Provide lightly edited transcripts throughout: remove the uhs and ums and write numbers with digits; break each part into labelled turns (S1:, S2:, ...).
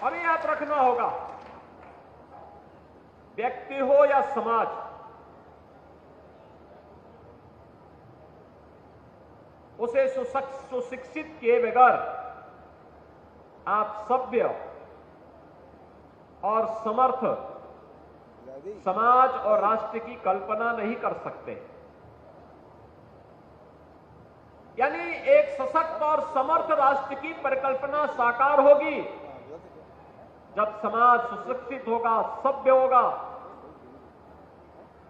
S1: हमें याद रखना होगा, व्यक्ति हो या समाज, उसे सुशिक्षित किए बगैर आप सभ्य और समर्थ समाज और राष्ट्र की कल्पना नहीं कर सकते। यानी एक सशक्त और समर्थ राष्ट्र की परिकल्पना साकार होगी जब समाज सुशिक्षित होगा, सभ्य होगा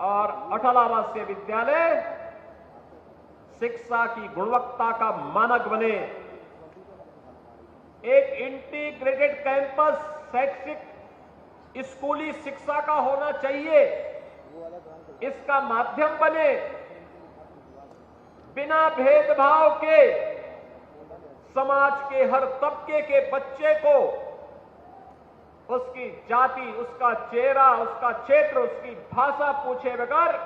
S1: और अटल आवासीय विद्यालय शिक्षा की गुणवत्ता का मानक बने। एक इंटीग्रेटेड कैंपस शैक्षिक स्कूली शिक्षा का होना चाहिए, इसका माध्यम बने। बिना भेदभाव के समाज के हर तबके के बच्चे को उसकी जाति, उसका चेहरा, उसका क्षेत्र, उसकी भाषा पूछे बगैर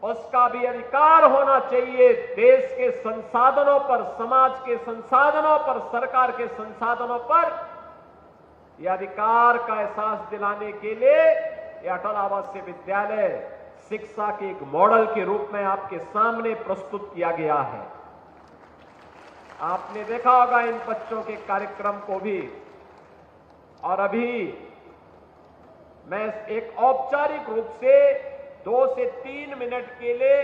S1: उसका भी अधिकार होना चाहिए देश के संसाधनों पर, समाज के संसाधनों पर, सरकार के संसाधनों पर। यह अधिकार का एहसास दिलाने के लिए यह अटल आवासीय विद्यालय शिक्षा के एक मॉडल के रूप में आपके सामने प्रस्तुत किया गया है। आपने देखा होगा इन बच्चों के कार्यक्रम को भी। और अभी मैं एक औपचारिक रूप से 2 से 3 मिनट के लिए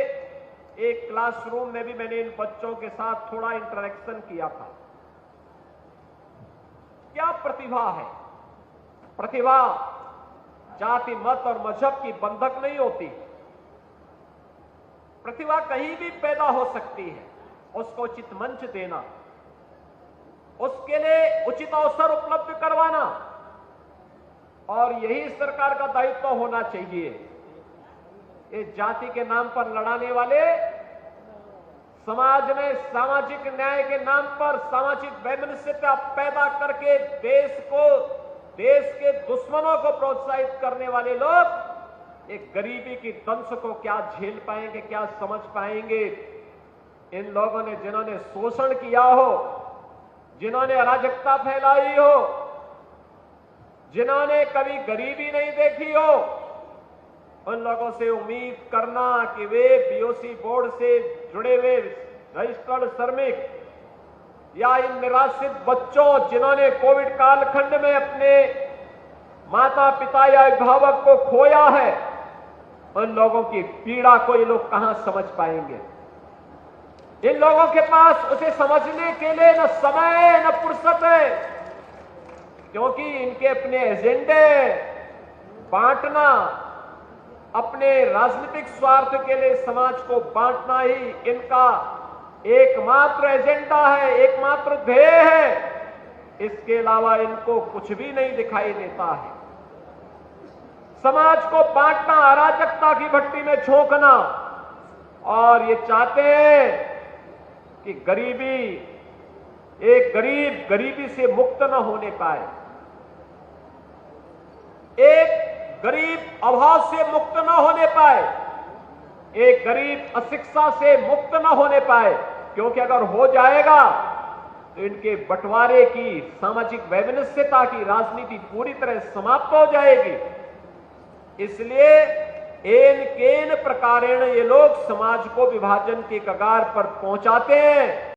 S1: एक क्लासरूम में भी मैंने इन बच्चों के साथ थोड़ा इंटरेक्शन किया था। क्या प्रतिभा है! प्रतिभा जाति, मत और मजहब की बंधक नहीं होती। प्रतिभा कहीं भी पैदा हो सकती है, उसको उचित मंच देना, उसके लिए उचित अवसर उपलब्ध करवाना, और यही सरकार का दायित्व होना चाहिए। ये जाति के नाम पर लड़ाने वाले, समाज में सामाजिक न्याय के नाम पर सामाजिक वैमनस्यता पैदा करके देश के दुश्मनों को प्रोत्साहित करने वाले लोग एक गरीबी की दंश को क्या झेल पाएंगे, क्या समझ पाएंगे? इन लोगों ने, जिन्होंने शोषण किया हो, जिन्होंने अराजकता फैलाई हो, जिन्होंने कभी गरीबी नहीं देखी हो, उन लोगों से उम्मीद करना कि वे बीओसी बोर्ड से जुड़े हुए रजिस्टर्ड श्रमिक या इन निराश्रित बच्चों जिन्होंने कोविड कालखंड में अपने माता पिता या अभिभावक को खोया है, उन लोगों की पीड़ा को ये लोग कहां समझ पाएंगे? इन लोगों के पास उसे समझने के लिए न समय है, न फुर्सत है, क्योंकि इनके अपने एजेंडे बांटना, अपने राजनीतिक स्वार्थ के लिए समाज को बांटना ही इनका एकमात्र एजेंडा है, एकमात्र ध्येय है। इसके अलावा इनको कुछ भी नहीं दिखाई देता है। समाज को बांटना, अराजकता की भट्टी में झोंकना, और ये चाहते हैं कि एक गरीब गरीबी से मुक्त न होने पाए, एक गरीब अभाव से मुक्त न होने पाए, एक गरीब अशिक्षा से मुक्त न होने पाए, क्योंकि अगर हो जाएगा तो इनके बंटवारे की, सामाजिक वैमनस्यता की राजनीति पूरी तरह समाप्त हो जाएगी। इसलिए एन केन प्रकारेण ये लोग समाज को विभाजन के कगार पर पहुंचाते हैं।